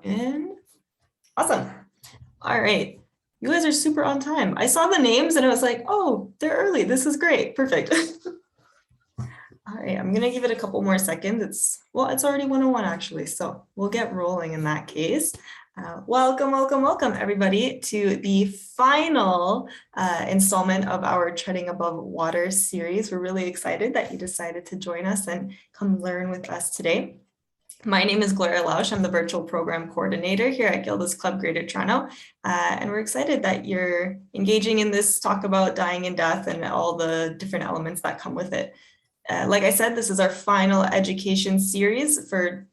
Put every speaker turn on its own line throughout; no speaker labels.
button. Awesome. All right. You guys are super on time. I saw the names and I was like, oh, they're early. This is great. Perfect. All right, I'm going to give it a couple more seconds. It's already 1:01 actually, so we'll get rolling in that case. Welcome everybody to the final installment of our Treading Above Water series. We're really excited that you decided to join us and come learn with us today. My name is Gloria Lausch. I'm the virtual program coordinator here at Gilda's Club Greater Toronto. And we're excited that you're engaging in this talk about dying and death and all the different elements that come with it. Like I said, this is our final education series for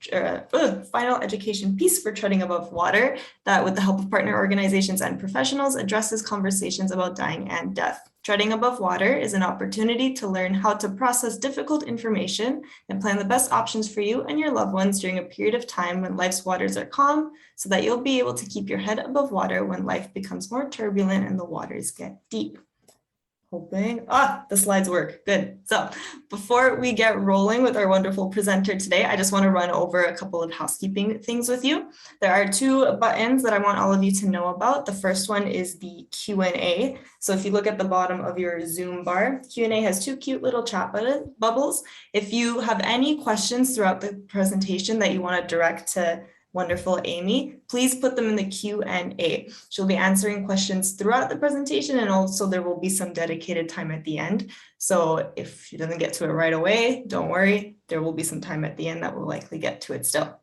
final education piece for Treading Above Water that, with the help of partner organizations and professionals, addresses conversations about dying and death. Treading Above Water is an opportunity to learn how to process difficult information and plan the best options for you and your loved ones during a period of time when life's waters are calm, so that you'll be able to keep your head above water when life becomes more turbulent and the waters get deep. Hoping, the slides work, good. So before we get rolling with our wonderful presenter today, I just want to run over a couple of housekeeping things with you. There are two buttons that I want all of you to know about. The first one is the Q&A. So if you look at the bottom of your Zoom bar, Q&A has two cute little chat bubbles. If you have any questions throughout the presentation that you want to direct to wonderful Amy, please put them in the Q&A. She'll be answering questions throughout the presentation, and also there will be some dedicated time at the end. So if she doesn't get to it right away, don't worry, there will be some time at the end that will likely get to it still.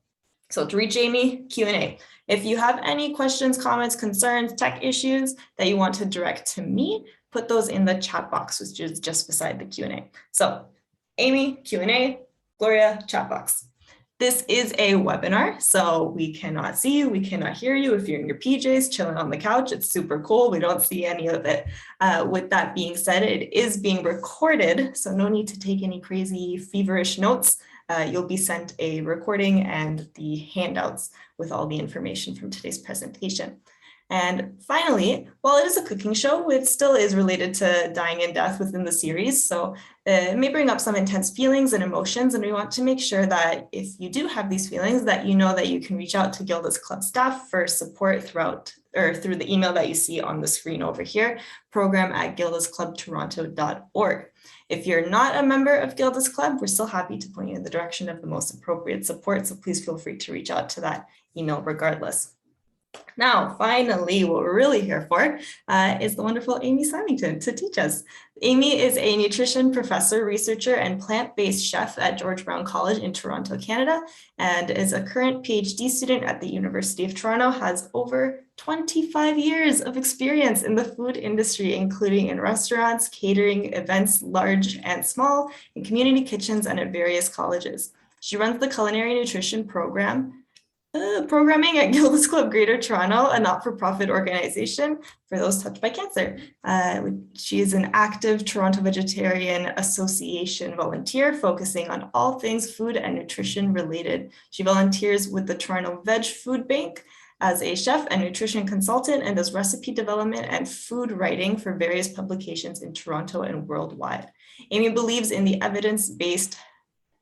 So to reach Amy, Q&A. If you have any questions, comments, concerns, tech issues that you want to direct to me, put those in the chat box, which is just beside the Q&A. So Amy, Q&A, Gloria, chat box. This is a webinar, so we cannot see you, we cannot hear you. If you're in your PJs chilling on the couch, it's super cool. We don't see any of it. With that being said, it is being recorded, so no need to take any crazy feverish notes. You'll be sent a recording and the handouts with all the information from today's presentation. And finally, while it is a cooking show, it still is related to dying and death within the series. So it may bring up some intense feelings and emotions, and we want to make sure that if you do have these feelings, that you know that you can reach out to Gilda's Club staff for support through the email that you see on the screen over here, program@gildasclubtoronto.org. If you're not a member of Gilda's Club, we're still happy to point you in the direction of the most appropriate support, so please feel free to reach out to that email regardless. Now, finally, what we're really here for is the wonderful Amy Symington to teach us. Amy is a nutrition professor, researcher, and plant-based chef at George Brown College in Toronto, Canada, and is a current PhD student at the University of Toronto, has over 25 years of experience in the food industry, including in restaurants, catering, events, large and small, in community kitchens, and at various colleges. She runs the culinary nutrition programming at Gilda's Club Greater Toronto, a not-for-profit organization for those touched by cancer. She is an active Toronto Vegetarian Association volunteer focusing on all things food and nutrition related. She volunteers with the Toronto Veg Food Bank as a chef and nutrition consultant, and does recipe development and food writing for various publications in Toronto and worldwide. Amy believes in the evidence-based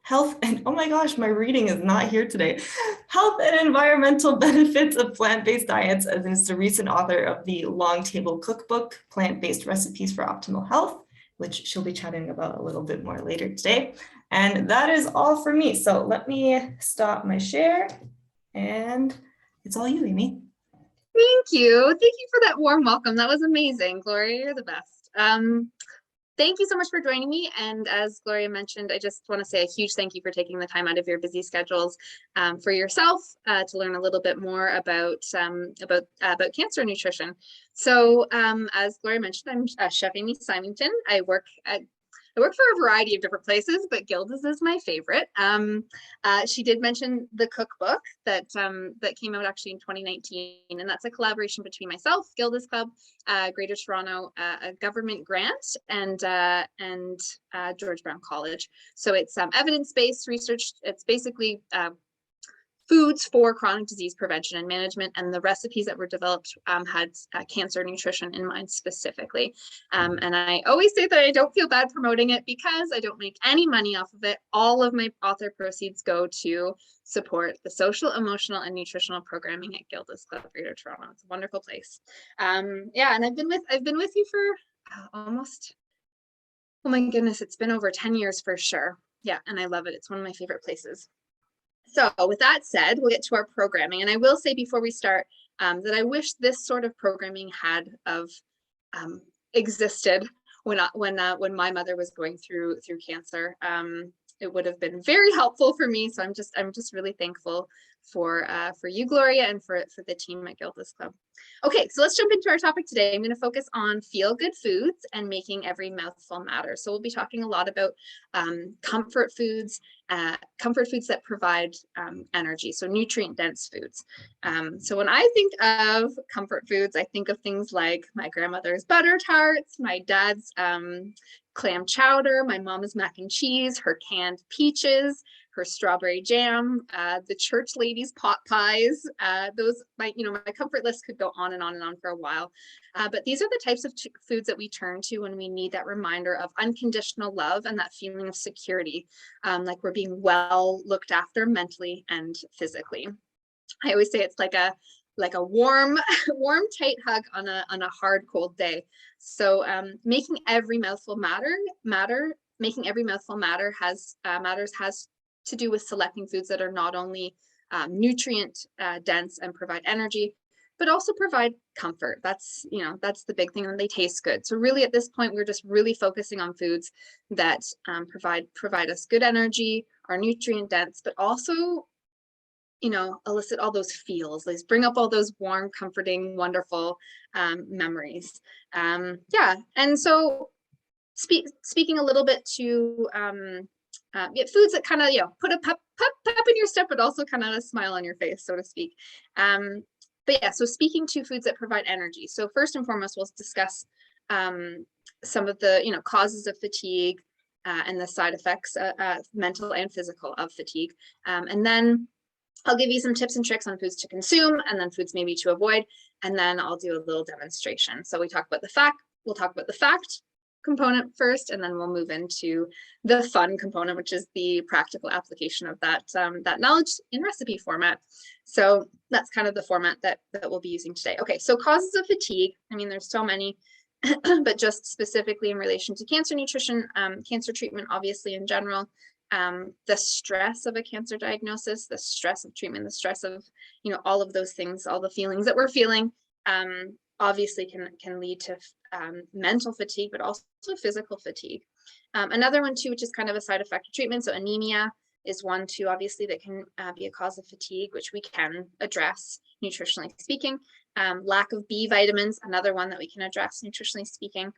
health and, oh my gosh, my reading is not here today. Health and environmental benefits of plant-based diets, and is the recent author of the Long Table Cookbook, Plant-Based Recipes for Optimal Health, which she'll be chatting about a little bit more later today. And that is all for me. So let me stop my share, and it's all you, Amy.
Thank you. Thank you for that warm welcome. That was amazing. Gloria, you're the best. Thank you so much for joining me. And as Gloria mentioned, I just want to say a huge thank you for taking the time out of your busy schedules for yourself to learn a little bit more about cancer nutrition. So as Gloria mentioned, I'm Chef Amy Symington. I work for a variety of different places, but Gilda's is my favorite. She did mention the cookbook that came out actually in 2019, and that's a collaboration between myself, Gilda's Club, Greater Toronto, a government grant, and George Brown College. So it's evidence-based research. It's basically foods for chronic disease prevention and management, and the recipes that were developed had cancer nutrition in mind specifically. And I always say that I don't feel bad promoting it because I don't make any money off of it. All of my author proceeds go to support the social, emotional, and nutritional programming at Gilda's Club Greater Toronto. It's a wonderful place. Yeah, and I've been with you for almost, oh my goodness, it's been over 10 years for sure. Yeah, and I love it. It's one of my favorite places. So with that said, we'll get to our programming. And I will say before we start that I wish this sort of programming had existed when my mother was going through cancer. It would have been very helpful for me. So I'm just really thankful for you, Gloria, and for the team at Gilda's Club. Okay, so let's jump into our topic today. I'm going to focus on feel-good foods and making every mouthful matter. So we'll be talking a lot about comfort foods that provide energy, so nutrient-dense foods. So when I think of comfort foods, I think of things like my grandmother's butter tarts, my dad's clam chowder, my mom's mac and cheese, her canned peaches, her strawberry jam, the church ladies' pot pies. My comfort list could go on and on and on for a while. But these are the types of foods that we turn to when we need that reminder of unconditional love and that feeling of security, like we're being well looked after mentally and physically. I always say it's like a warm, tight hug on a hard, cold day. So making every mouthful matter has to do with selecting foods that are not only nutrient dense and provide energy, but also provide comfort. That's the big thing, and they taste good. So really at this point, we're just really focusing on foods that provide us good energy, are nutrient dense, but also elicit all those feels. Let's bring up all those warm, comforting, wonderful memories. Yeah, and so speaking a little bit to foods that kind of put a pep in your step, but also kind of a smile on your face, so to speak. But yeah, so speaking to foods that provide energy. So first and foremost, we'll discuss some of the causes of fatigue and the side effects, mental and physical, of fatigue, and then I'll give you some tips and tricks on foods to consume and then foods maybe to avoid, and then I'll do a little demonstration. So we'll talk about the fact component first, and then we'll move into the fun component, which is the practical application of that knowledge in recipe format. So that's kind of the format that we'll be using today. Okay, so causes of fatigue. I mean, there's so many, but just specifically in relation to cancer nutrition, cancer treatment, obviously in general, the stress of a cancer diagnosis, the stress of treatment, the stress of all of those things, all the feelings that we're feeling, obviously can lead to mental fatigue, but also physical fatigue. Another one too, which is kind of a side effect of treatment, so anemia is one too, obviously, that can be a cause of fatigue, which we can address nutritionally speaking. Lack of B vitamins, another one that we can address nutritionally speaking.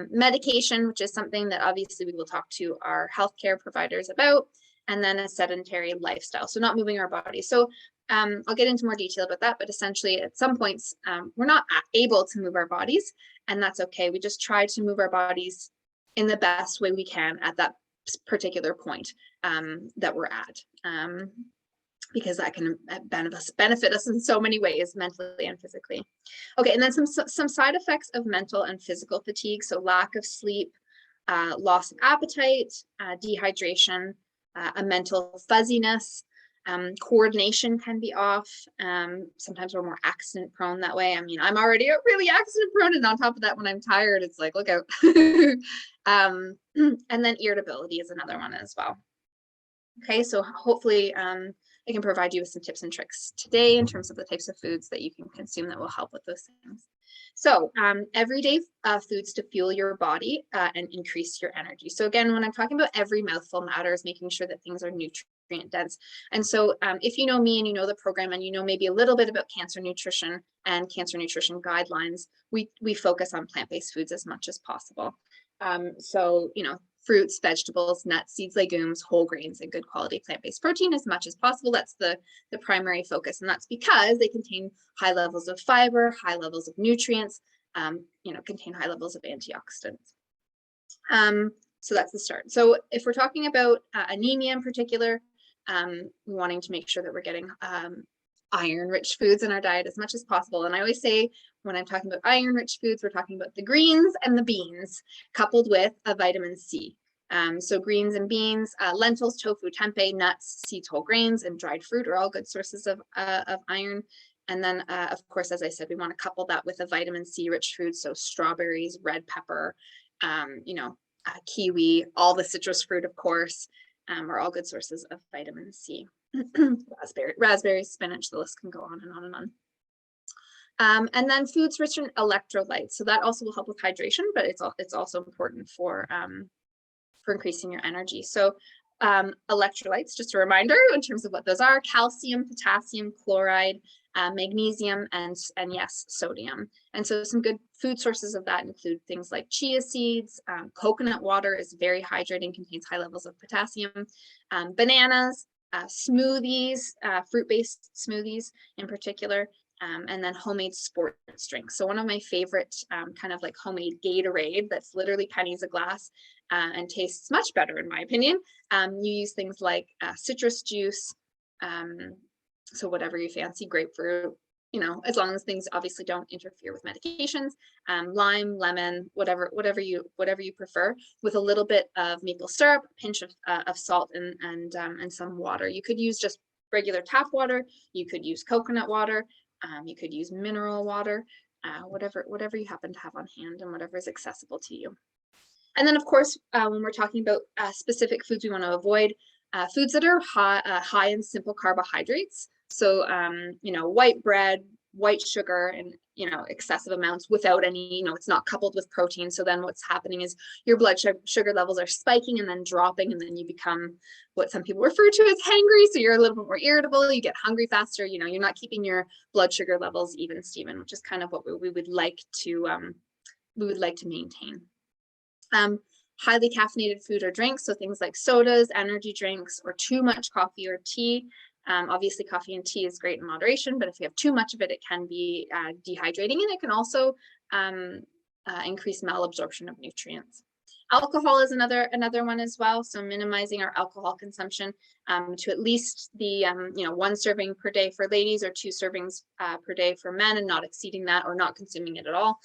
Medication, which is something that obviously we will talk to our healthcare providers about, and then a sedentary lifestyle, so not moving our body. So I'll get into more detail about that, but essentially at some points we're not able to move our bodies, and that's okay. We just try to move our bodies in the best way we can at that particular point that we're at, because that can benefit us in so many ways, mentally and physically. Okay, and then some side effects of mental and physical fatigue. So lack of sleep, loss of appetite, dehydration, a mental fuzziness, coordination can be off. Sometimes we're more accident prone that way. I mean, I'm already really accident prone, and on top of that, when I'm tired, it's like, look out. And then irritability is another one as well. Okay, so hopefully I can provide you with some tips and tricks today in terms of the types of foods that you can consume that will help with those things. So everyday foods to fuel your body and increase your energy. So again, when I'm talking about every mouthful matters, making sure that things are nutrient dense. And so if you know me and you know the program and you know maybe a little bit about cancer nutrition and cancer nutrition guidelines, we focus on plant-based foods as much as possible. So, fruits, vegetables, nuts, seeds, legumes, whole grains, and good quality plant-based protein as much as possible. That's the primary focus. And that's because they contain high levels of fiber, high levels of nutrients, contain high levels of antioxidants. So that's the start. So if we're talking about anemia in particular, wanting to make sure that we're getting iron-rich foods in our diet as much as possible. And I always say, when I'm talking about iron-rich foods, we're talking about the greens and the beans, coupled with a vitamin C. So greens and beans, lentils, tofu, tempeh, nuts, seeds, whole grains, and dried fruit are all good sources of iron. And then, of course, as I said, we want to couple that with a vitamin C rich food. So strawberries, red pepper, kiwi, all the citrus fruit, of course, are all good sources of vitamin C. Raspberries, spinach, the list can go on and on and on. And then foods rich in electrolytes. So that also will help with hydration, but it's also important for increasing your energy. So electrolytes, just a reminder in terms of what those are: calcium, potassium, chloride, magnesium, and yes, sodium. And so some good food sources of that include things like chia seeds. Coconut water is very hydrating, contains high levels of potassium. Bananas, smoothies, fruit-based smoothies in particular, and then homemade sports drinks. So one of my favorite kind of like homemade Gatorade that's literally pennies a glass and tastes much better in my opinion. You use things like citrus juice, so whatever you fancy, grapefruit, as long as things obviously don't interfere with medications, lime, lemon, whatever you prefer, with a little bit of maple syrup, a pinch of salt, and some water. You could use just regular tap water. You could use coconut water. You could use mineral water, whatever you happen to have on hand and whatever is accessible to you. And then, of course, when we're talking about specific foods we want to avoid, foods that are high in simple carbohydrates. So, white bread, white sugar, and, excessive amounts without any, it's not coupled with protein. So then what's happening is your blood sugar levels are spiking and then dropping, and then you become what some people refer to as hangry. So you're a little bit more irritable, you get hungry faster, you're not keeping your blood sugar levels even, Stephen, which is kind of what we would like to maintain. Highly caffeinated food or drinks, so things like sodas, energy drinks, or too much coffee or tea. Obviously, coffee and tea is great in moderation, but if you have too much of it, it can be dehydrating, and it can also increase malabsorption of nutrients. Alcohol is another one as well. So minimizing our alcohol consumption to at least the 1 serving per day for ladies, or 2 servings per day for men, and not exceeding that or not consuming it at all.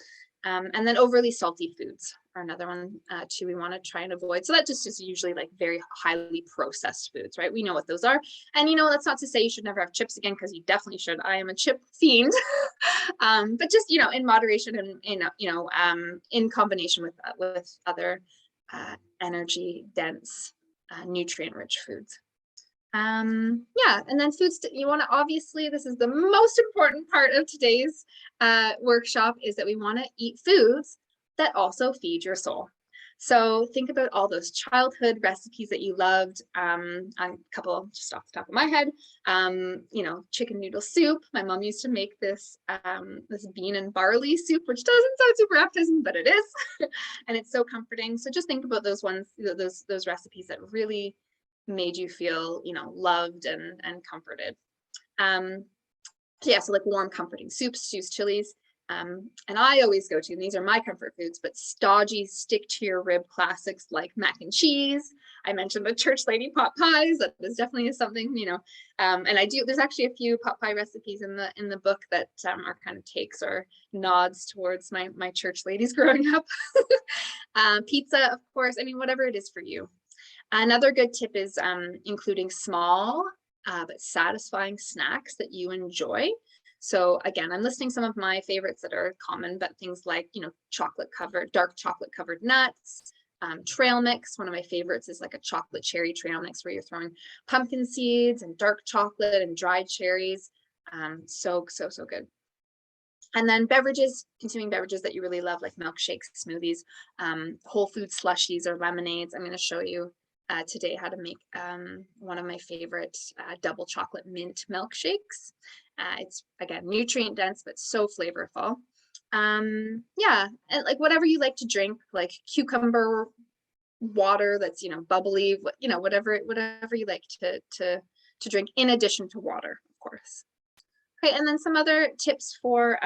And then overly salty foods are another one too we want to try and avoid. So that just is usually like very highly processed foods, right? We know what those are. And that's not to say you should never have chips again, because you definitely should. I am a chip fiend. But just in moderation, and in combination with other energy dense, nutrient rich foods. And then foods that you want to, obviously, this is the most important part of today's workshop, is that we want to eat foods that also feed your soul. So think about all those childhood recipes that you loved. A couple just off the top of my head, chicken noodle soup. My mom used to make this bean and barley soup, which doesn't sound super appetizing, but it is. And it's so comforting. So just think about those ones, those recipes that really made you feel, loved and comforted. So like warm, comforting soups, stews, chilies. And I always go to, and these are my comfort foods, but stodgy, stick to your rib classics like mac and cheese. I mentioned the church lady pot pies. That is definitely something, and there's actually a few pot pie recipes in the book that are kind of takes or nods towards my church ladies growing up. Pizza, of course, whatever it is for you. Another good tip is including small but satisfying snacks that you enjoy. So again, I'm listing some of my favorites that are common, but things like, dark chocolate covered nuts, trail mix. One of my favorites is like a chocolate cherry trail mix, where you're throwing pumpkin seeds and dark chocolate and dried cherries. So good. And then consuming beverages that you really love, like milkshakes, smoothies, whole food slushies, or lemonades. I'm going to show you today how to make one of my favorite double chocolate mint milkshakes. It's, again, nutrient dense, but so flavorful. And like whatever you like to drink, like cucumber water that's, bubbly, whatever you like to drink in addition to water, of course. Okay, and then some other tips for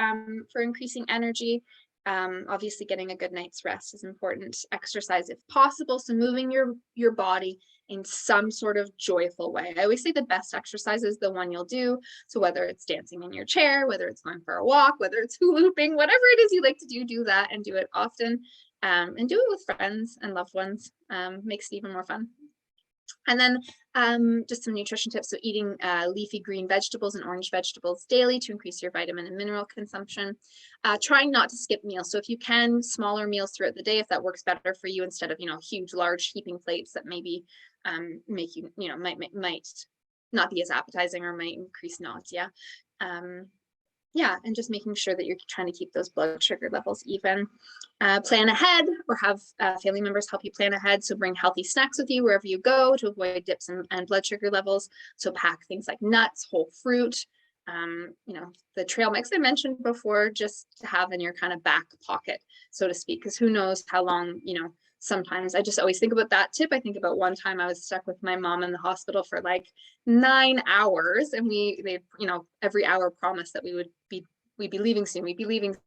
increasing energy. Obviously, getting a good night's rest is important. Exercise if possible, so moving your body in some sort of joyful way. I always say the best exercise is the one you'll do. So whether it's dancing in your chair, whether it's going for a walk, whether it's hula hooping, whatever it is you like to do that and do it often, and do it with friends and loved ones. Makes it even more fun. And then just some nutrition tips. So eating leafy green vegetables and orange vegetables daily to increase your vitamin and mineral consumption. Trying not to skip meals. So if you can, smaller meals throughout the day, if that works better for you, instead of, huge, large heaping plates that maybe make you, might not be as appetizing or might increase nausea. Yeah, and just making sure that you're trying to keep those blood sugar levels even. Plan ahead, or have family members help you plan ahead. So bring healthy snacks with you wherever you go to avoid dips and blood sugar levels. So pack things like nuts, whole fruit, the trail mix I mentioned before, just to have in your kind of back pocket, so to speak, because who knows how long, sometimes I just always think about that tip. I think about one time I was stuck with my mom in the hospital for like 9 hours, and they every hour promised that we'd be leaving soon. We'd be leaving.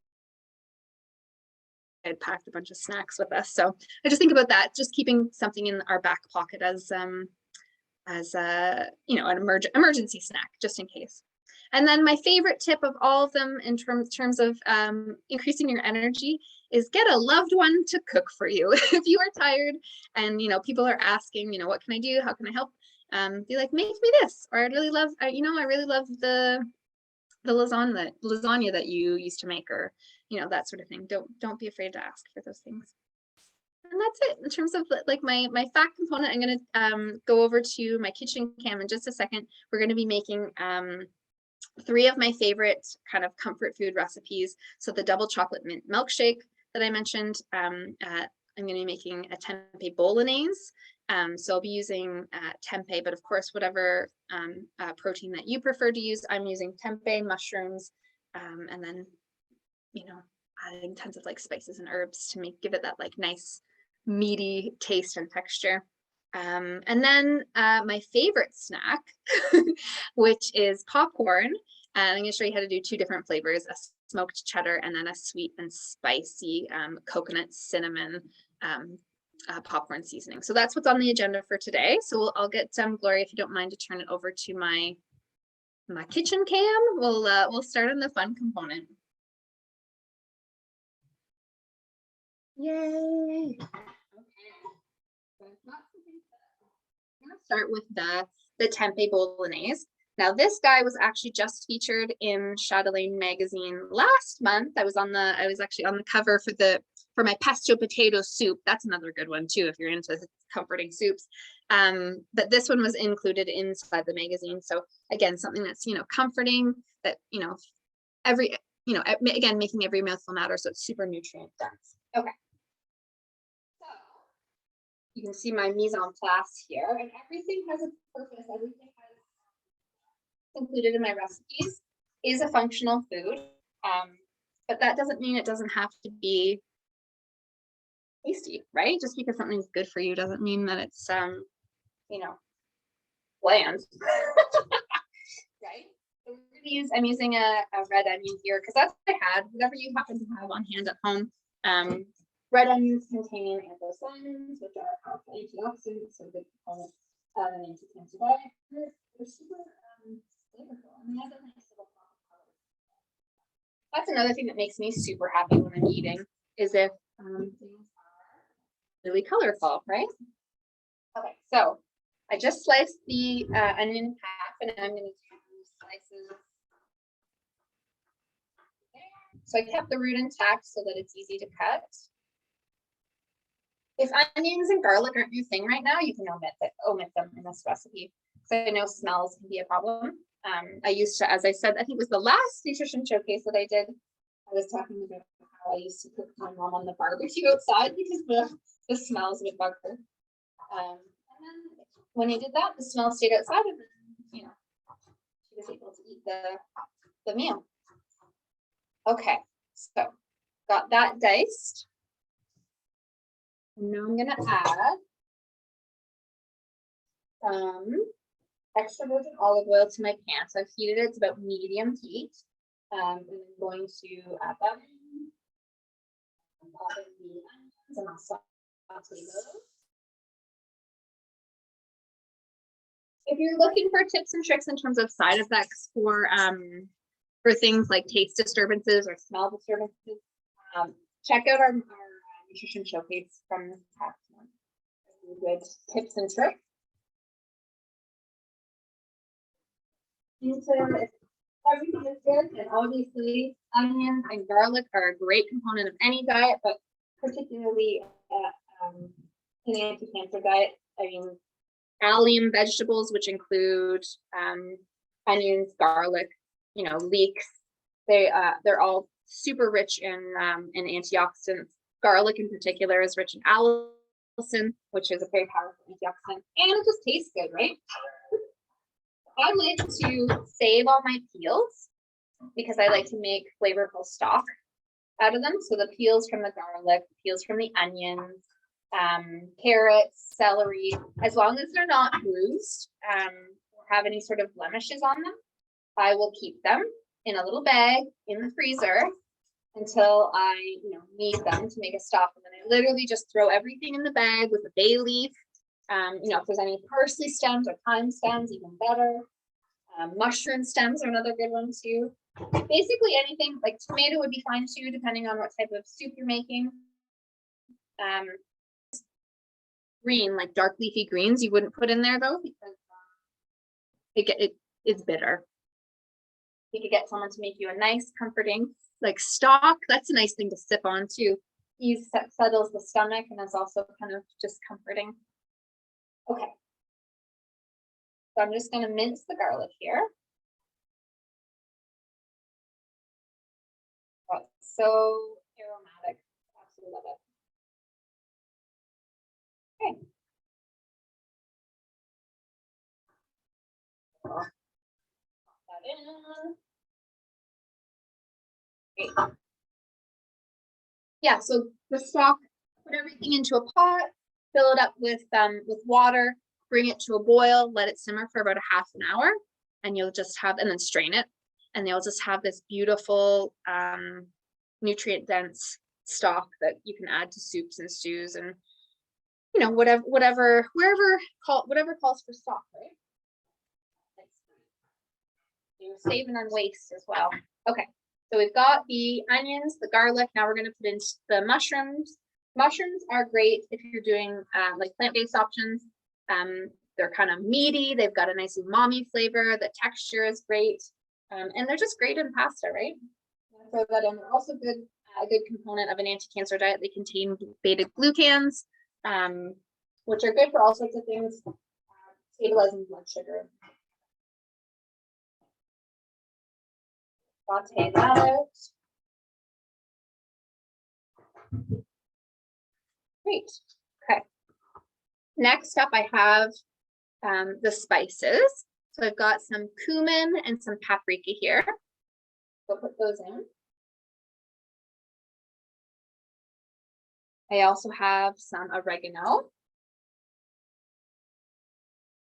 I had packed a bunch of snacks with us. So I just think about that, just keeping something in our back pocket as an emergency snack, just in case. And then my favorite tip of all of them in terms of increasing your energy is get a loved one to cook for you. If you are tired and, people are asking, what can I do? How can I help? Be like, make me this, or I really love the lasagna that you used to make, or, that sort of thing. Don't be afraid to ask for those things. And that's it in terms of like my fat component. I'm going to go over to my kitchen cam in just a second. We're going to be making 3 of my favorite kind of comfort food recipes. So the double chocolate mint milkshake that I mentioned, I'm going to be making a tempeh bolognese. So I'll be using tempeh, but of course, whatever protein that you prefer to use, I'm using tempeh, mushrooms, and then, adding tons of like spices and herbs to give it that like nice meaty taste and texture. And then my favorite snack, which is popcorn. And I'm going to show you how to do 2 different flavors, a smoked cheddar and then a sweet and spicy coconut cinnamon popcorn seasoning. So that's what's on the agenda for today. So I'll get Gloria, if you don't mind, to turn it over to my kitchen cam. We'll start on the fun component. Yay! Okay. So I've got something I'm going to start with the tempeh bolognese. Now, this guy was actually just featured in Chatelaine magazine last month. I was actually on the cover for my pesto potato soup. That's another good one too, if you're into comforting soups. But this one was included inside the magazine. So again, something that's, comforting, that, again, making every mouthful matter. So it's super nutrient dense. Okay. So you can see my mise en place here, and everything has a purpose. Everything included in my recipes is a functional food, but that doesn't mean it doesn't have to be tasty, right? Just because something's good for you doesn't mean that it's bland. Right? So I'm using a red onion here because that's what I had. Whatever you happen to have on hand at home. Red onions contain anthocyanins, which are powerful antioxidants, so good component of an anti-cancer diet. They're super flavorful. I mean, that's a nice little pop of color. That's another thing that makes me super happy when I'm eating, is if things are really colorful, right? Okay, so I just sliced the onion in half, and I'm going to do slices. So I kept the root intact so that it's easy to cut. If onions and garlic aren't your thing right now, you can omit them in this recipe. So I know smells can be a problem. I used to, as I said, I think it was the last nutrition showcase that I did. I was talking about how I used to cook my mom on the barbecue outside because the smells would bug her. And then when I did that, the smell stayed outside, and then, she was able to eat the meal. Okay, so got that diced. And now I'm gonna add some extra virgin olive oil to my pan. So I've heated it, it's about medium heat. And I'm going to add that in. I'm adding the onions, and I'll saute those. if you're looking for tips and tricks in terms of side effects for things like taste disturbances or smell disturbances, check out our nutrition showcase from this past month. Good tips and tricks. Everything is good, and obviously onions and garlic are a great component of any diet, but particularly in the anti-cancer diet. I mean, allium vegetables, which include onions, garlic, leeks, they're all super rich in antioxidants. Garlic in particular is rich in allicin, which is a very powerful antioxidant, and it just tastes good, right? I like to save all my peels because I like to make flavorful stock out of them. So the peels from the garlic, peels from the onions, carrots, celery, as long as they're not bruised or have any sort of blemishes on them, I will keep them in a little bag in the freezer until I need them to make a stock. And then I literally just throw everything in the bag with a bay leaf. If there's any parsley stems or thyme stems, even better. Mushroom stems are another good one too. Basically anything, like tomato would be fine too, depending on what type of soup you're making. Green, like dark leafy greens, you wouldn't put in there though, because it's bitter. You could get someone to make you a nice, comforting, like stock. That's a nice thing to sip on too. Ease settles the stomach and is also kind of just comforting. Okay. So I'm just going to mince the garlic here. Oh, it's so aromatic. Absolutely love it. Okay. Pop that in. Great. Yeah, so the stock, put everything into a pot, fill it up with water, bring it to a boil, let it simmer for about a half an hour, and you'll just have, and then strain it, and you'll just have this beautiful nutrient dense stock that you can add to soups and stews and whatever calls for stock, right? You're saving on waste as well. Okay, so we've got the onions, the garlic. Now we're going to put in the mushrooms. Mushrooms are great if you're doing like plant-based options. They're kind of meaty. They've got a nice umami flavor. The texture is great, and they're just great in pasta, right? Throw that in. They're also good, a good component of an anti-cancer diet. They contain beta glucans, which are good for all sorts of things, stabilizing blood sugar. Saute that out. Great. Okay. Next up, I have the spices. So I've got some cumin and some paprika here. So put those in. I also have some oregano.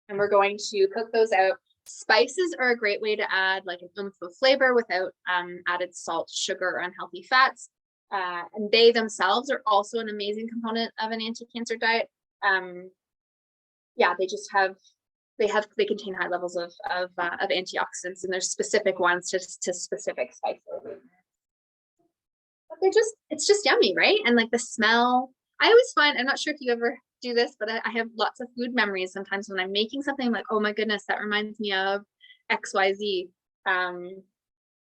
And we're going to cook those out. Spices are a great way to add like an oomph of flavor without added salt, sugar, or unhealthy fats. And they themselves are also an amazing component of an anti-cancer diet. Yeah, they contain high levels of antioxidants, and there's specific ones to specific spices. But it's just yummy, right? And like the smell, I always find, I'm not sure if you ever do this, but I have lots of food memories sometimes when I'm making something. I'm like, oh my goodness, that reminds me of XYZ,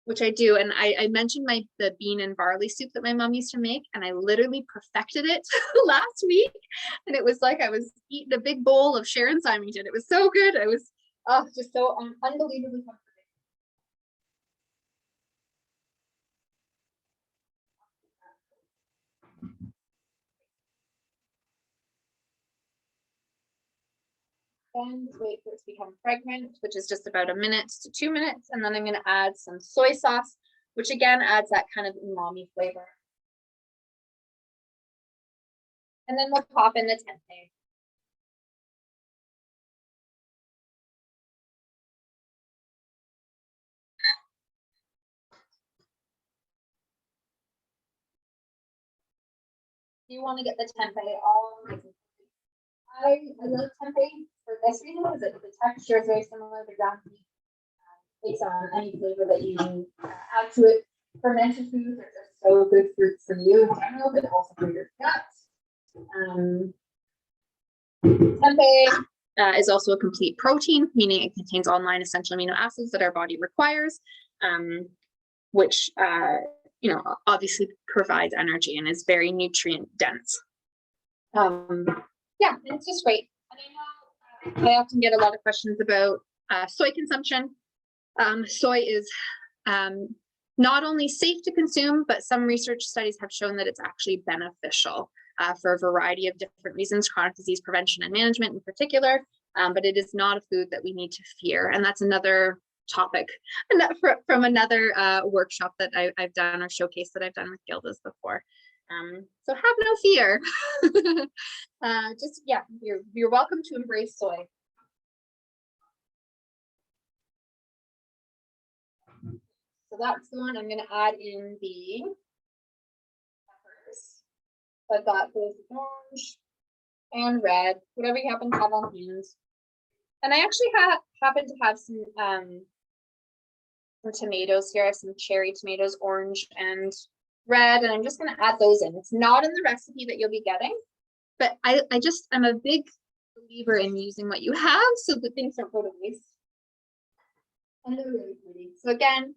which I do. And I mentioned the bean and barley soup that my mom used to make, and I literally perfected it last week. And it was like I was eating a big bowl of Sharon Symington. It was so good. I was just so unbelievably comforting. Then just wait for it to become fragrant, which is just about 1 minute to 2 minutes. And then I'm going to add some soy sauce, which again adds that kind of umami flavor. And then we'll pop in the tempeh. You want to get the tempeh all nice and I love tempeh for this reason, because the texture is very similar to ground beef. Based on any flavor that you add to it. Fermented foods are just so good for you in general, but also for your gut. Tempeh is also a complete protein, meaning it contains all 9 essential amino acids that our body requires, which obviously provides energy and is very nutrient dense. Yeah, it's just great. And I know I often get a lot of questions about soy consumption. Soy is not only safe to consume, but some research studies have shown that it's actually beneficial for a variety of different reasons, chronic disease prevention and management in particular, but it is not a food that we need to fear. And that's another topic from another workshop that I've done, or showcase that I've done with Gilda's before. So have no fear. You're welcome to embrace soy. So that's the one I'm going to add in the peppers. So I've got both orange and red, whatever you happen to have on hand. And I actually happen to have some tomatoes here. I have some cherry tomatoes, orange and red, and I'm just going to add those in. It's not in the recipe that you'll be getting, but I'm a big believer in using what you have so that things don't go to waste. And they're really pretty. So again,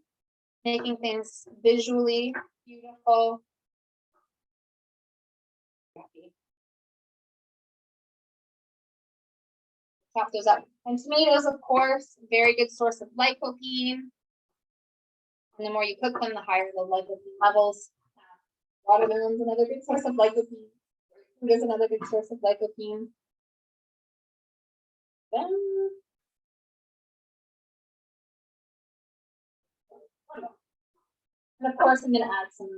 making things visually beautiful. Chop those up. And tomatoes, of course, very good source of lycopene. And the more you cook them, the higher the lycopene levels. Watermelon's another good source of lycopene. Fruit is another good source of lycopene. Then, and of course, I'm going to add some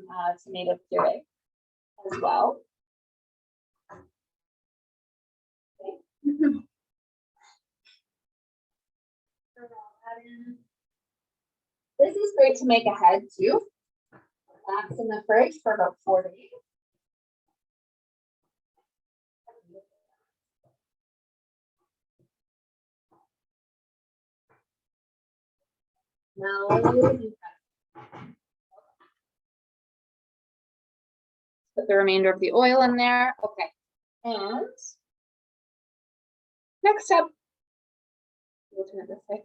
tomato puree as well. Okay. This is great to make ahead too. That's in the fridge for about 4 days. Now, put the remainder of the oil in there. Okay. And next up, we'll turn it this way.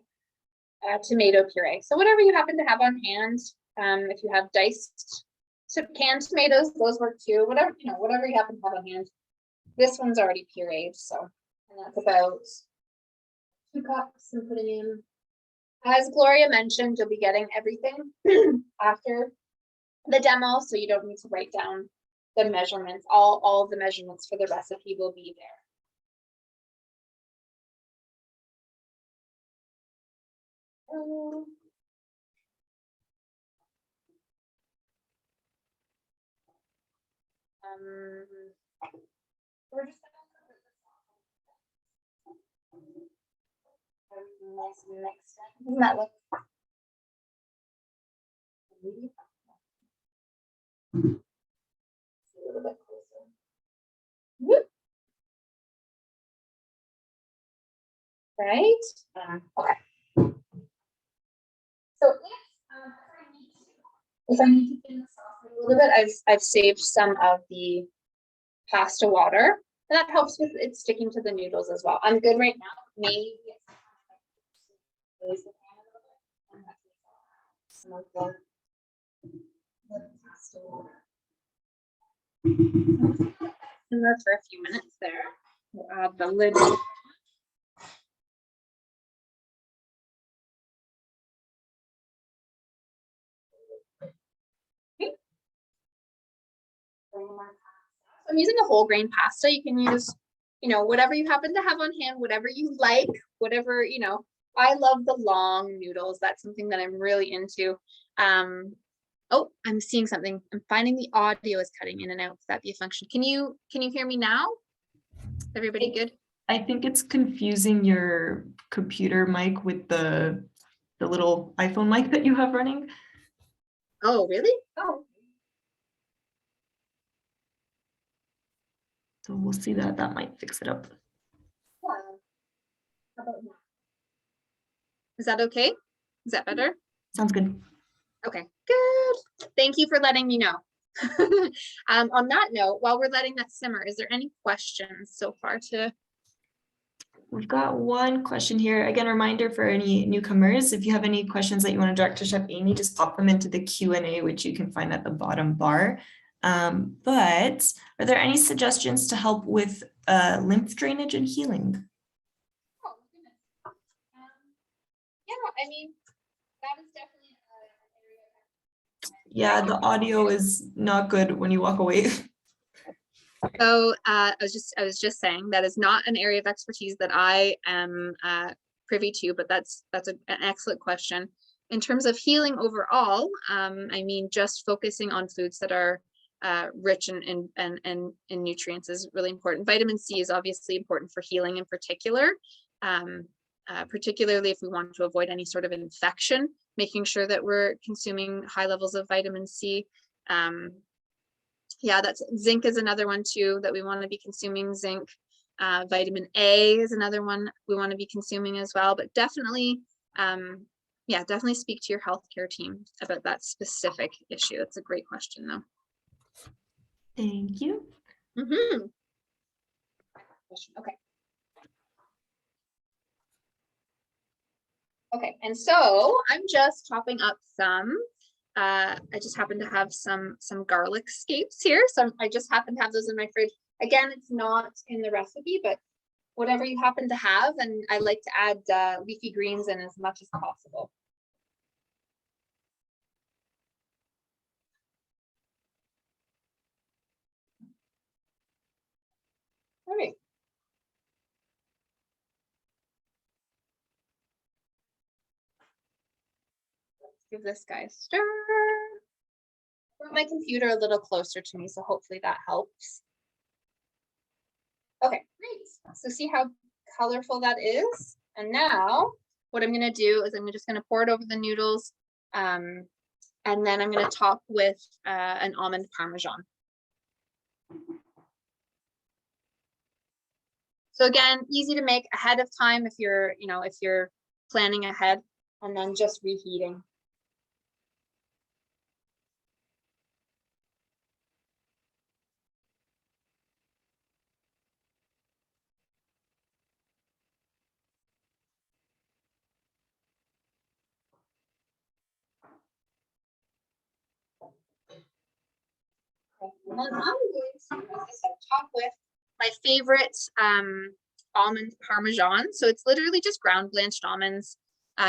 Tomato puree. So whatever you happen to have on hand, if you have diced canned tomatoes, those work too. Whatever you happen to have on hand. This one's already pureed, so, and that's about 2 cups I'm putting in. As Gloria mentioned, you'll be getting everything after the demo, so you don't need to write down the measurements. All of the measurements for the recipe will be there. We're just nice and mixed in. Doesn't that look a little bit closer? Whoop. Right? Okay. So if I need to thin the sauce a little bit, I've saved some of the pasta water, and that helps with it sticking to the noodles as well. I'm good right now. Maybe some of the pasta water. Simmer for a few minutes there. We'll add the lid. I'm using a whole grain pasta. You can use, whatever you happen to have on hand, whatever you like, whatever, I love the long noodles. That's something that I'm really into. Oh, I'm seeing something. I'm finding the audio is cutting in and out. Could that be a function? Can you hear me now? Everybody good?
I think it's confusing your computer mic with the little iPhone mic that you have running.
Oh, really? Oh.
So we'll see that might fix it up.
How about now? Is that okay? Is that better?
Sounds good.
Okay, good. Thank you for letting me know. On that note, while we're letting that simmer, is there any questions so far to?
We've got one question here. Again, reminder for any newcomers, if you have any questions that you want to direct to Chef Amy, just pop them into the Q&A, which you can find at the bottom bar. But are there any suggestions to help with lymph drainage and healing?
Oh, goodness. Yeah, I mean, that is definitely an area.
Yeah, the audio is not good when you walk away.
So I was just saying that is not an area of expertise that I am privy to, but that's an excellent question. In terms of healing overall, I mean, just focusing on foods that are rich in nutrients is really important. Vitamin C is obviously important for healing in particular, particularly if we want to avoid any sort of infection, making sure that we're consuming high levels of vitamin C. Yeah, that's zinc is another one too that we want to be consuming. Zinc, vitamin A is another one we want to be consuming as well. But definitely, yeah, definitely speak to your healthcare team about that specific issue. It's a great question, though.
Thank you.
Mm-hmm. Okay. Okay, and so I'm just chopping up some. I just happen to have some garlic scapes here. So I just happen to have those in my fridge. Again, it's not in the recipe, but whatever you happen to have. And I like to add leafy greens in as much as possible. All right. Let's give this guy a stir. Brought my computer a little closer to me, so hopefully that helps. Okay, great. So see how colorful that is? And now what I'm going to do is I'm just going to pour it over the noodles. And then I'm going to top with an almond parmesan. So again, easy to make ahead of time if you're planning ahead, and then just reheating. And then I'm going to top with my favorite almond parmesan. So it's literally just ground blanched almonds,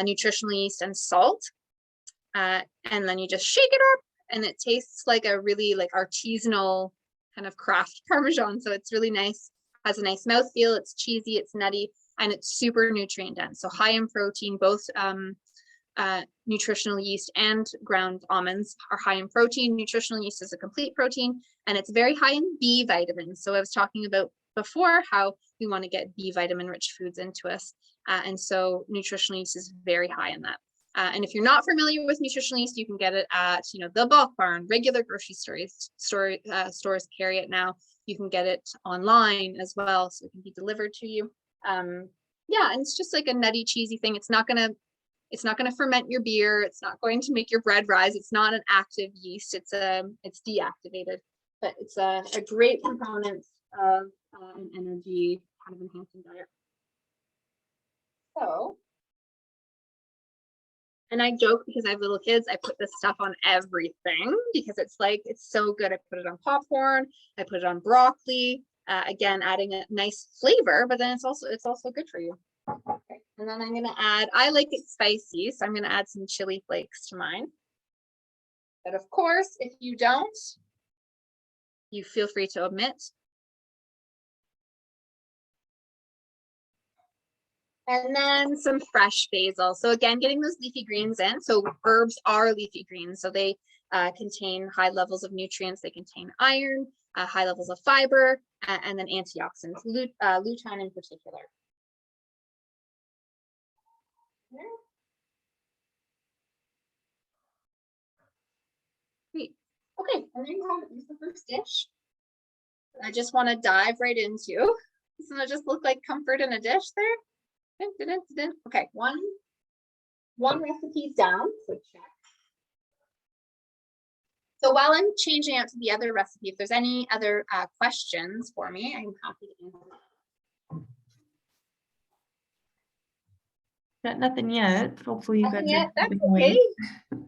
nutritional yeast, and salt. And then you just shake it up, and it tastes like a really artisanal kind of craft parmesan. So it's really nice. Has a nice mouthfeel. It's cheesy. It's nutty, and it's super nutrient dense. So high in protein. Both nutritional yeast and ground almonds are high in protein. Nutritional yeast is a complete protein, and it's very high in B vitamins. So I was talking about before how we want to get B vitamin rich foods into us. And so nutritional yeast is very high in that. And if you're not familiar with nutritional yeast, you can get it at the Bulk Barn. Regular grocery stores carry it now. You can get it online as well, so it can be delivered to you. Yeah, and it's just like a nutty, cheesy thing. It's not gonna ferment your beer. It's not going to make your bread rise. It's not an active yeast. It's deactivated, but it's a great component of an energy kind of enhancing diet. So. And I joke because I have little kids, I put this stuff on everything because it's so good. I put it on popcorn, I put it on broccoli, again, adding a nice flavor, but then it's also good for you. Okay. And then I'm gonna add, I like it spicy, so I'm gonna add some chili flakes to mine. But of course, if you don't, you feel free to omit. And then some fresh basil. So again, getting those leafy greens in. So herbs are leafy greens. So they contain high levels of nutrients. They contain iron, high levels of fiber, and then antioxidants, lutein in particular. Great. Okay, and there you have it. Here's the first dish. I just want to dive right into. Doesn't it just look like comfort in a dish there? Okay, one recipe's down, so check. So while I'm changing out to the other recipe, if there's any other questions for me, I'm happy to answer them.
Got nothing yet. Hopefully you
Nothing
guys
yet?
are
That's
keeping
okay.
awake.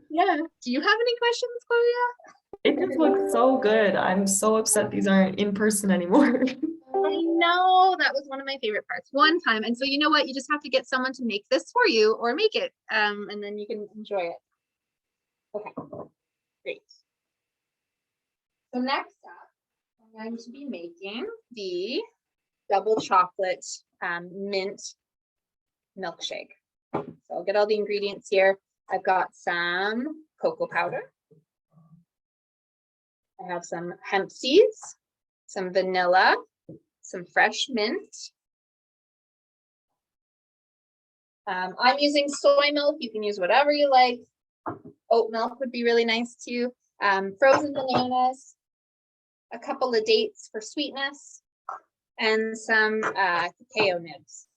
Yeah. Do you have any questions, Gloria?
It just looks so good. I'm so upset these aren't in person anymore.
I know, that was one of my favorite parts. One time, and so you know what? You just have to get someone to make this for you or make it, and then you can enjoy it. Okay, great. So next up, I'm going to be making the double chocolate mint milkshake. So I'll get all the ingredients here. I've got some cocoa powder. I have some hemp seeds, some vanilla, some fresh mint. I'm using soy milk. You can use whatever you like. Oat milk would be really nice too. Frozen bananas, a couple of dates for sweetness, and some cacao nibs.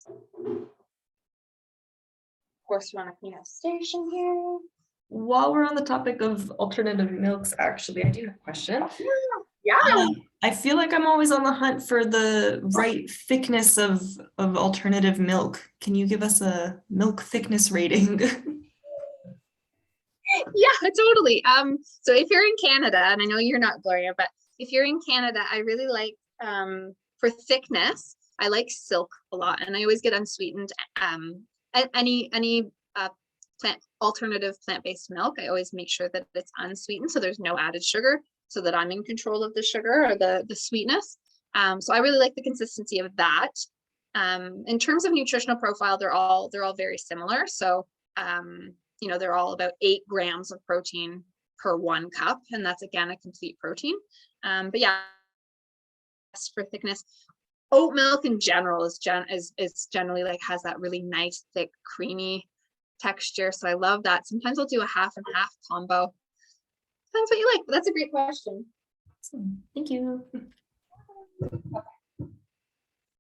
Of course, you want to clean up station here.
While we're on the topic of alternative milks, actually, I do have a question.
Yeah.
I feel like I'm always on the hunt for the right thickness of alternative milk. Can you give us a milk thickness rating?
Yeah, totally. So if you're in Canada, and I know you're not, Gloria, but if you're in Canada, I really like for thickness, I like Silk a lot, and I always get unsweetened. Any alternative plant-based milk, I always make sure that it's unsweetened, so there's no added sugar, so that I'm in control of the sugar or the sweetness. So I really like the consistency of that. In terms of nutritional profile, they're all very similar. So you know, they're all about 8 grams of protein per 1 cup, and that's again a complete protein. But yeah, for thickness, oat milk in general is generally like has that really nice, thick, creamy texture. So I love that. Sometimes I'll do a half and half combo. Depends what you like, but that's a great question.
Awesome. Thank you.
Okay.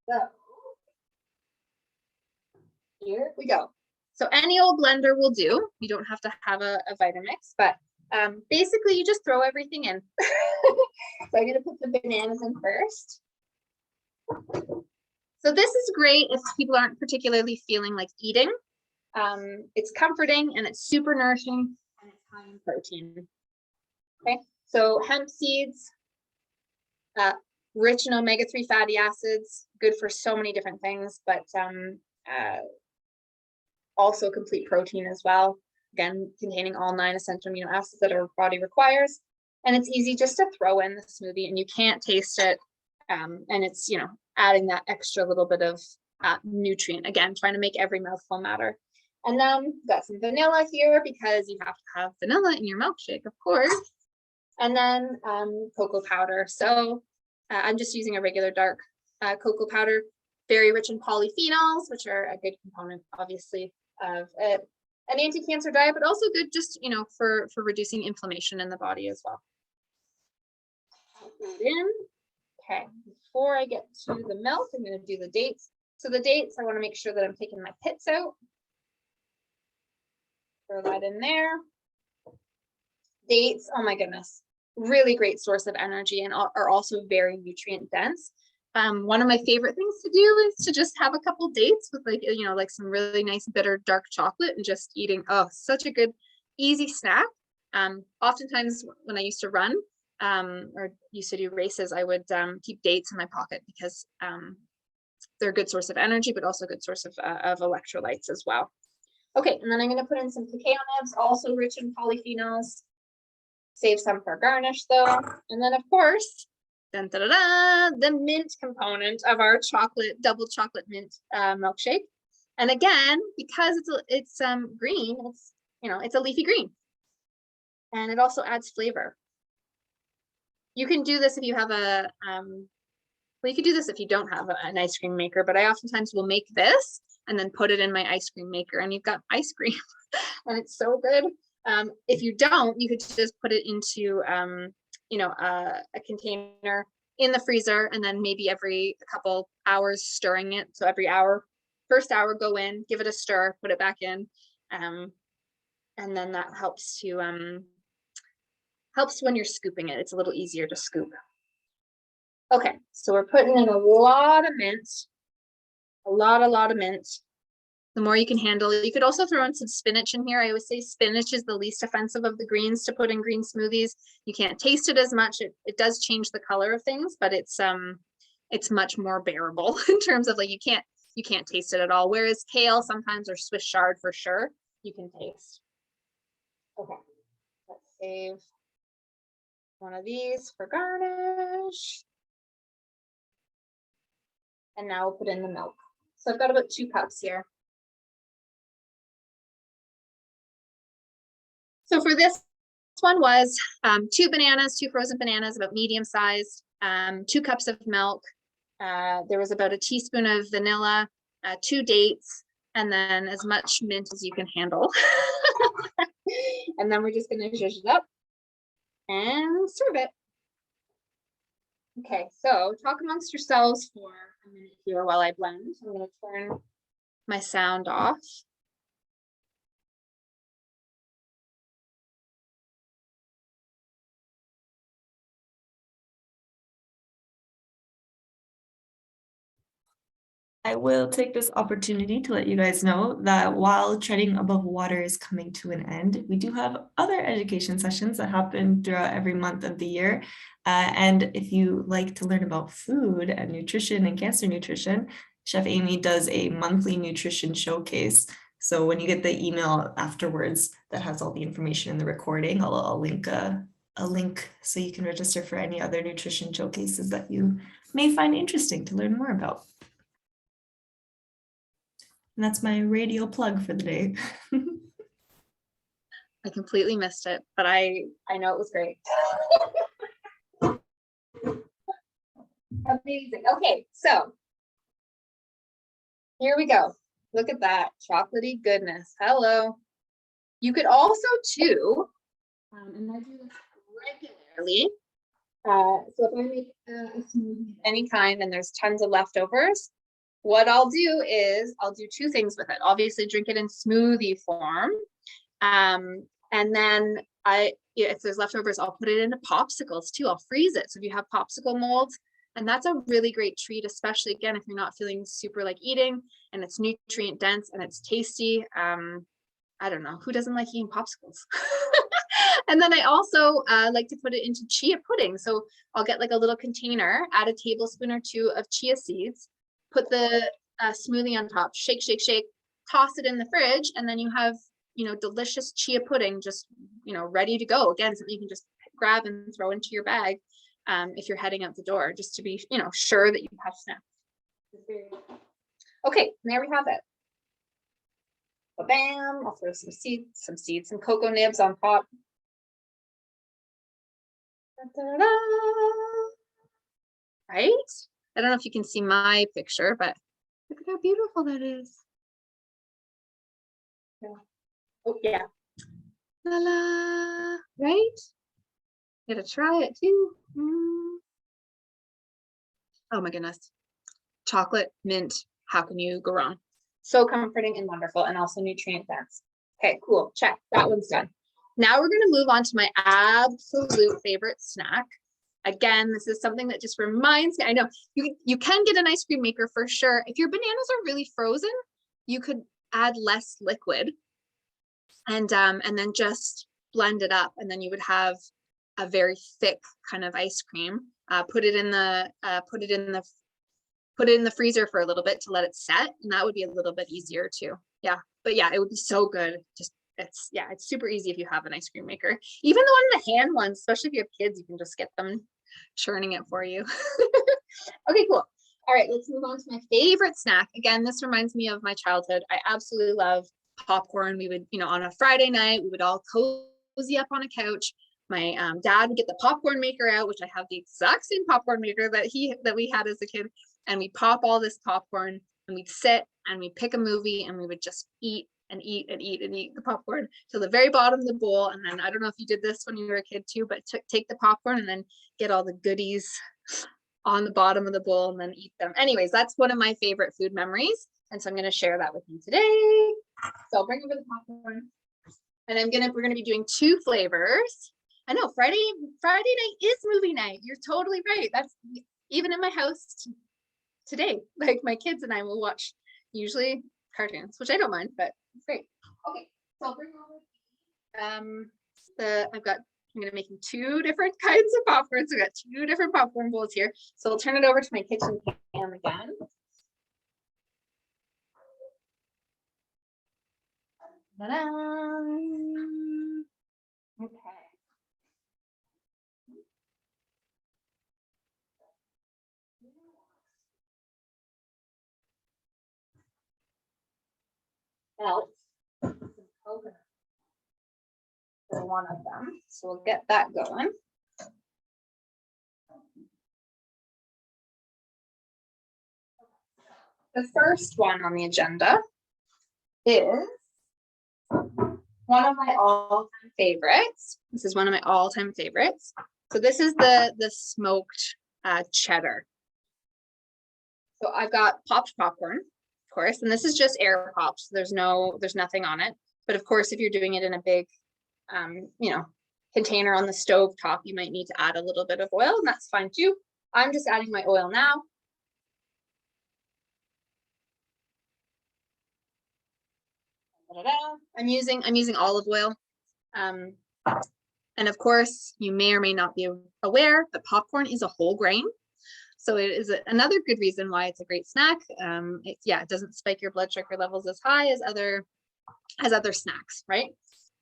So here we go. So any old blender will do. You don't have to have a Vitamix, but basically you just throw everything in. So I'm gonna put the bananas in first. So this is great if people aren't particularly feeling like eating. It's comforting and it's super nourishing and it's high in protein. Okay, so hemp seeds, rich in omega-3 fatty acids, good for so many different things, but also complete protein as well. Again, containing all 9 essential amino acids that our body requires. And it's easy just to throw in the smoothie and you can't taste it. And it's, you know, adding that extra little bit of nutrient. Again, trying to make every mouthful matter. And then got some vanilla here because you have to have vanilla in your milkshake, of course. And then cocoa powder. So I'm just using a regular dark cocoa powder, very rich in polyphenols, which are a good component, obviously, of an anti-cancer diet, but also good just, you know, for reducing inflammation in the body as well. Put that in. Okay, before I get to the milk, I'm going to do the dates. So the dates, I want to make sure that I'm taking my pits out. Throw that in there. Dates, oh my goodness, really great source of energy and are also very nutrient dense. One of my favorite things to do is to just have a couple dates with like, you know, like some really nice bitter dark chocolate and just eating. Oh, such a good, easy snack. Oftentimes when I used to run or used to do races, I would keep dates in my pocket because they're a good source of energy, but also a good source of electrolytes as well. Okay, and then I'm going to put in some cacao nibs, also rich in polyphenols. Save some for garnish though. And then of course, dun, da, da, da, the mint component of our chocolate, double chocolate mint milkshake. And again, because it's green, it's, you know, it's a leafy green. And it also adds flavor. You can do this if you have a, well, you could do this if you don't have an ice cream maker, but I oftentimes will make this and then put it in my ice cream maker and you've got ice cream and it's so good. If you don't, you could just put it into, you know, a container in the freezer, and then maybe every couple hours stirring it. So every hour, first hour, go in, give it a stir, put it back in. And then that helps to helps when you're scooping it. It's a little easier to scoop. Okay, so we're putting in a lot of mint, a lot of mint. The more you can handle. You could also throw in some spinach in here. I always say spinach is the least offensive of the greens to put in green smoothies. You can't taste it as much. It does change the color of things, but it's much more bearable in terms of like you can't taste it at all. Whereas kale sometimes, or Swiss chard for sure, you can taste. Okay, let's save one of these for garnish. And now we'll put in the milk. So I've got about 2 cups here. So for this one was 2 bananas, 2 frozen bananas, about medium sized, 2 cups of milk. There was about a teaspoon of vanilla, 2 dates, and then as much mint as you can handle. And then we're just going to zhuzh it up and serve it. Okay, so talk amongst yourselves for a minute here while I blend. I'm going to turn my sound off.
I will take this opportunity to let you guys know that while Treading Above Water is coming to an end, we do have other education sessions that happen throughout every month of the year. And if you like to learn about food and nutrition and cancer nutrition, Chef Amy does a monthly nutrition showcase. So when you get the email afterwards that has all the information in the recording, I'll link a link so you can register for any other nutrition showcases that you may find interesting to learn more about. And that's my radio plug for the day.
I completely missed it, but I know it was great. Amazing. Okay, so here we go. Look at that chocolatey goodness. Hello. You could also too, and I do this regularly. So if I make a smoothie of any kind and there's tons of leftovers, what I'll do is I'll do 2 things with it. Obviously drink it in smoothie form. And then if there's leftovers, I'll put it into popsicles too. I'll freeze it. So if you have popsicle molds, and that's a really great treat, especially again, if you're not feeling super like eating and it's nutrient dense and it's tasty. I don't know, who doesn't like eating popsicles? And then I also like to put it into chia pudding. So I'll get like a little container, add a tablespoon or 2 of chia seeds, put the smoothie on top, shake, shake, shake, toss it in the fridge, and then you have, delicious chia pudding just, ready to go. Again, something you can just grab and throw into your bag if you're heading out the door, just to be, sure that you have snacks. Okay, there we have it. Bam! I'll throw some seeds, some cocoa nibs on top. Da-da-da. Right? I don't know if you can see my picture, but look at how beautiful that is. Yeah. Oh yeah. La la. Right? Gotta try it too. Oh my goodness. Chocolate, mint. How can you go wrong? So comforting and wonderful, and also nutrient dense. Okay, cool. Check. That one's done. Now we're going to move on to my absolute favorite snack. Again, this is something that just reminds me. I know you can get an ice cream maker for sure. If your bananas are really frozen, you could add less liquid and then just blend it up, and then you would have a very thick kind of ice cream. Put it in the freezer for a little bit to let it set, and that would be a little bit easier too. Yeah, but yeah, it would be so good. Just it's super easy if you have an ice cream maker. Even the one in the hand ones, especially if you have kids, you can just get them churning it for you. Okay, cool. All right, let's move on to my favorite snack. Again, this reminds me of my childhood. I absolutely love popcorn. We would, on a Friday night, we would all cozy up on a couch. My dad would get the popcorn maker out, which I have the exact same popcorn maker that we had as a kid. And we'd pop all this popcorn and we'd sit and we'd pick a movie and we would just eat and eat and eat and eat the popcorn to the very bottom of the bowl. And then I don't know if you did this when you were a kid too, but take the popcorn and then get all the goodies on the bottom of the bowl and then eat them. Anyways, that's one of my favorite food memories. And so I'm going to share that with you today. So I'll bring over the popcorn. And we're going to be doing 2 flavors. I know Friday night is movie night. You're totally right. That's even in my house today. Like my kids and I will watch usually cartoons, which I don't mind, but it's great. Okay, so I'll bring over I'm gonna make 2 different kinds of popcorn. So we got 2 different popcorn bowls here. So I'll turn it over to my kitchen cam again. Ta-da! Okay. Melt some coconut for one of them. So we'll get that going. The first one on the agenda is one of my all-time favorites. This is one of my all-time favorites. So this is the smoked cheddar. So I've got popped popcorn, of course, and this is just air popped. So there's nothing on it. But of course, if you're doing it in a big, container on the stove top, you might need to add a little bit of oil, and that's fine too. I'm just adding my oil now. I'm using olive oil. And of course, you may or may not be aware that popcorn is a whole grain. So it is another good reason why it's a great snack. It doesn't spike your blood sugar levels as high as other snacks, right?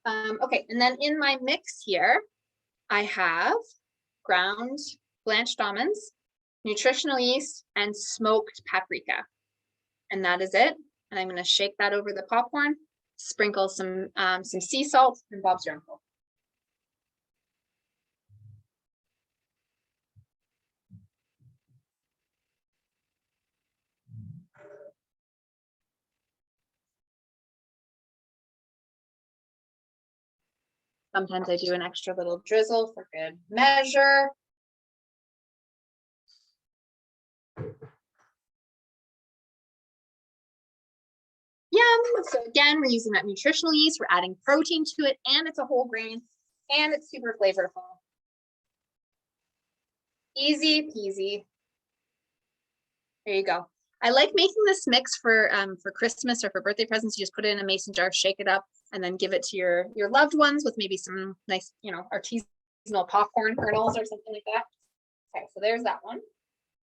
Okay, and then in my mix here, I have ground blanched almonds, nutritional yeast, and smoked paprika. And that is it. And I'm going to shake that over the popcorn, sprinkle some sea salt, and Bob's your uncle. Sometimes I do an extra little drizzle for good measure. Yum. So again, we're using that nutritional yeast. We're adding protein to it, and it's a whole grain, and it's super flavorful. Easy peasy. There you go. I like making this mix for Christmas or for birthday presents. You just put it in a mason jar, shake it up, and then give it to your loved ones with maybe some nice, artisanal popcorn kernels or something like that. Okay, so there's that one.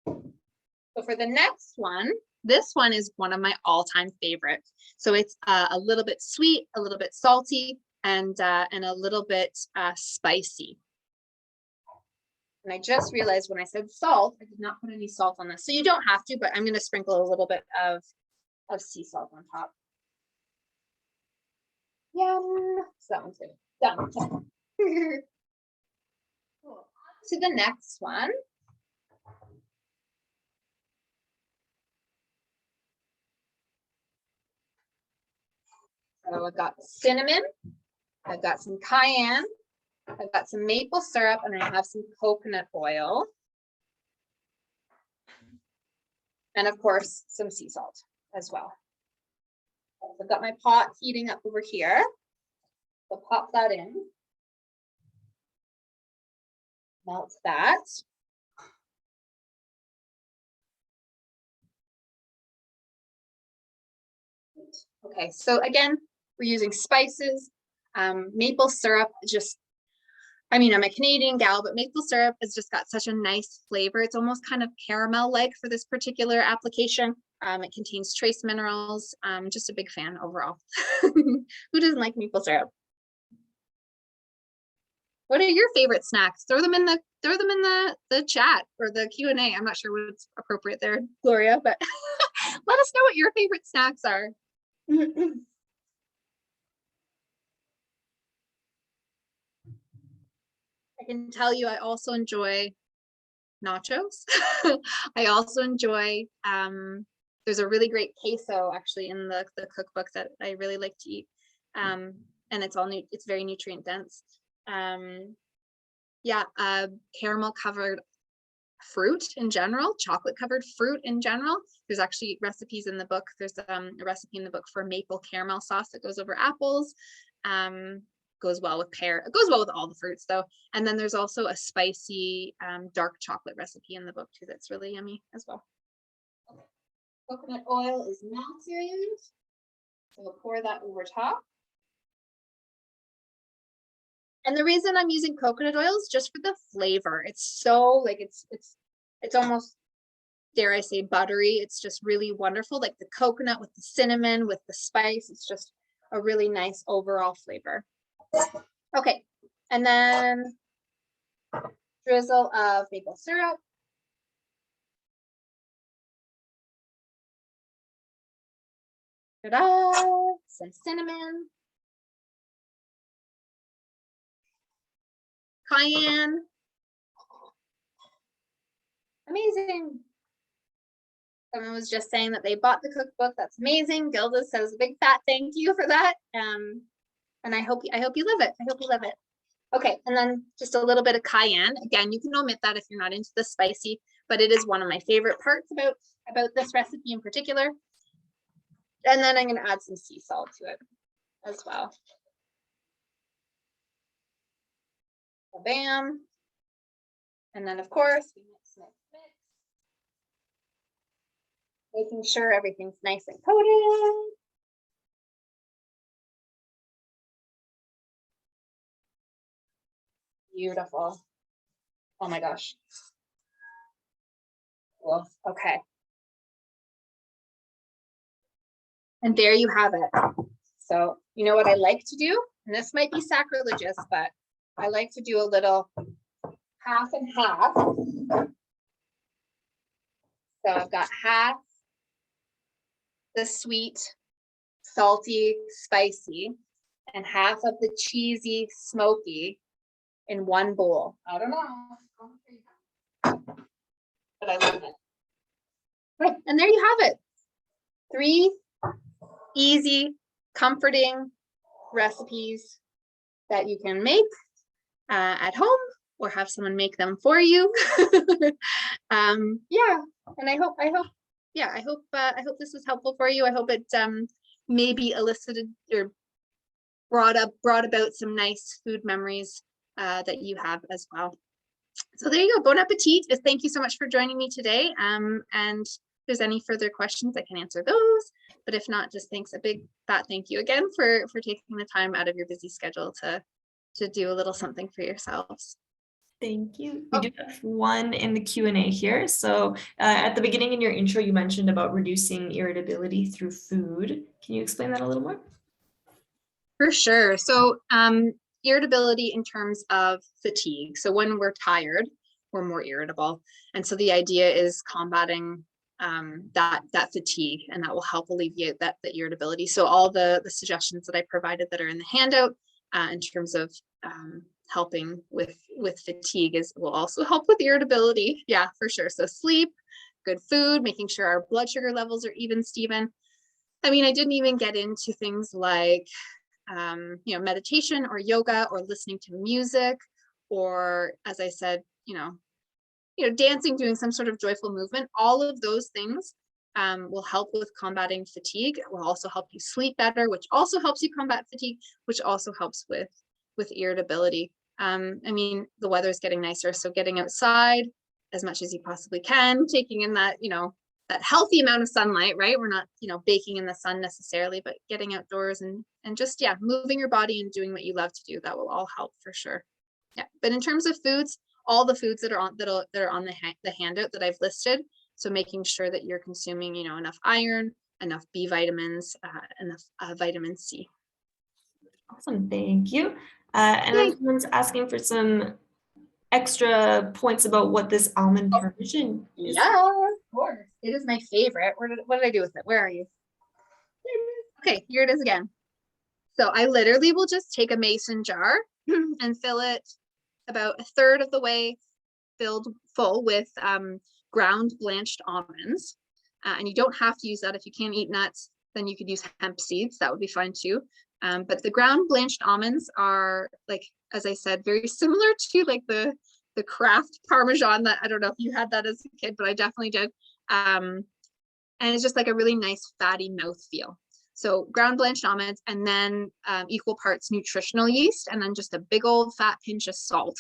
So for the next one, this one is one of my all-time favorites. So it's a little bit sweet, a little bit salty, and a little bit spicy. And I just realized when I said salt, I did not put any salt on this. So you don't have to, but I'm going to sprinkle a little bit of sea salt on top. Yum. So that one's good. Done. Cool. To the next one. So I've got cinnamon, I've got some cayenne, I've got some maple syrup, and I have some coconut oil. And of course, some sea salt as well. So I've got my pot heating up over here. So pop that in. Melt that. Okay, so again, we're using spices, maple syrup, I'm a Canadian gal, but maple syrup has just got such a nice flavor. It's almost kind of caramel-like for this particular application. It contains trace minerals. Just a big fan overall. Who doesn't like maple syrup? What are your favorite snacks? Throw them in the chat or the Q&A. I'm not sure what's appropriate there, Gloria, but let us know what your favorite snacks are. I can tell you I also enjoy nachos. I also enjoy, there's a really great queso actually in the cookbook that I really like to eat. And it's very nutrient dense. Caramel covered fruit in general, chocolate covered fruit in general. There's actually recipes in the book. There's a recipe in the book for maple caramel sauce that goes over apples. Goes well with pear. It goes well with all the fruits though. And then there's also a spicy dark chocolate recipe in the book too that's really yummy as well. Okay. Coconut oil is melted. So we'll pour that over top. And the reason I'm using coconut oil is just for the flavor. It's so like it's almost, dare I say, buttery. It's just really wonderful. Like the coconut with the cinnamon, with the spice. It's just a really nice overall flavor. Okay, and then drizzle of maple syrup. Ta-da! Some cinnamon. Cayenne. Amazing. Someone was just saying that they bought the cookbook. That's amazing. Gilda says a big fat thank you for that. And I hope you love it. I hope you love it. Okay, and then just a little bit of cayenne. Again, you can omit that if you're not into the spicy, but it is one of my favorite parts about this recipe in particular. And then I'm going to add some sea salt to it as well. Bam. And then of course we mix. Making sure everything's nice and coated. Beautiful. Oh my gosh. Cool. Okay. And there you have it. So you know what I like to do? And this might be sacrilegious, but I like to do a little half and half. So I've got half the sweet, salty, spicy, and half of the cheesy, smoky in one bowl. I don't know, but I love it. Right, and there you have it. 3 easy, comforting recipes that you can make at home or have someone make them for you. Yeah, and I hope this was helpful for you. I hope it maybe elicited or brought about some nice food memories that you have as well. So there you go. Bon appetit. Thank you so much for joining me today. And if there's any further questions, I can answer those. But if not, just thanks, a big fat thank you again for taking the time out of your busy schedule to do a little something for yourselves.
Thank you. We do have one in the Q&A here. So at the beginning in your intro, you mentioned about reducing irritability through food. Can you explain that a little more?
For sure. So irritability in terms of fatigue. So when we're tired, we're more irritable. And so the idea is combating that fatigue, and that will help alleviate the irritability. So all the suggestions that I provided that are in the handout in terms of helping with fatigue will also help with irritability. Yeah, for sure. So sleep, good food, making sure our blood sugar levels are even, Steven. I mean, I didn't even get into things like meditation or yoga or listening to music, or as I said, dancing, doing some sort of joyful movement. All of those things will help with combating fatigue. It will also help you sleep better, which also helps you combat fatigue, which also helps with irritability. I mean, the weather is getting nicer, so getting outside as much as you possibly can, taking in that, that healthy amount of sunlight, right? We're not, baking in the sun necessarily, but getting outdoors and just, moving your body and doing what you love to do, that will all help for sure. Yeah, but in terms of foods, all the foods that are on the handout that I've listed. So making sure that you're consuming, enough iron, enough B vitamins, enough vitamin C.
Awesome, thank you. And then someone's asking for some extra points about what this almond parmesan is.
Yeah, of course. It is my favorite. What did I do with it? Where are you? Okay, here it is again. So I literally will just take a mason jar and fill it about a third of the way full with ground blanched almonds. And you don't have to use that. If you can't eat nuts, then you could use hemp seeds. That would be fine too. But the ground blanched almonds are, like, as I said, very similar to like the the Kraft Parmesan that I don't know if you had that as a kid, but I definitely did. And it's just like a really nice fatty mouthfeel. So ground blanched almonds, and then equal parts nutritional yeast, and then just a big old fat pinch of salt.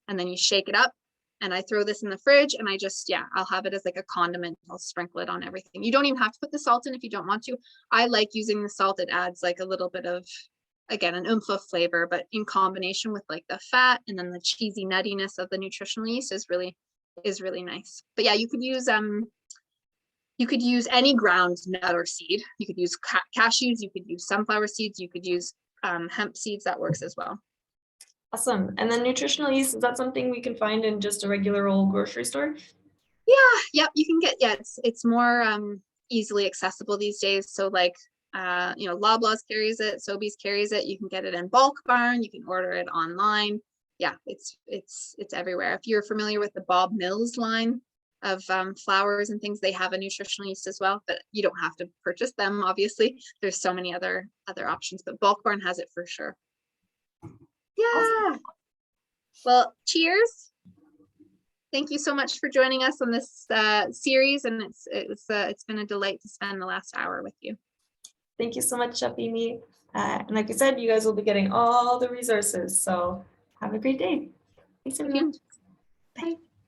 And then you shake it up, and I throw this in the fridge, and I just, yeah, I'll have it as like a condiment. I'll sprinkle it on everything. You don't even have to put the salt in if you don't want to. I like using the salt. It adds like a little bit of, again, an oomph of flavor, but in combination with like the fat and then the cheesy nuttiness of the nutritional yeast is really nice. But yeah, you could use any ground nut or seed. You could use cashews, you could use sunflower seeds, you could use hemp seeds. That works as well.
Awesome. And then nutritional yeast, is that something we can find in just a regular old grocery store?
Yeah, you can get, it's more easily accessible these days. So like, Loblaws carries it, Sobeys carries it. You can get it in Bulk Barn. You can order it online. Yeah, it's everywhere. If you're familiar with the Bob Mills line of flours and things, they have a nutritional yeast as well, but you don't have to purchase them. Obviously, there's so many other options, but Bulk Barn has it for sure. Yeah. Awesome. Well, cheers. Thank you so much for joining us on this series, and it's been a delight to spend the last hour with you.
Thank you so much, Chef Amy. And like I said, you guys will be getting all the resources. So have a great day. Thanks, everyone.
Bye.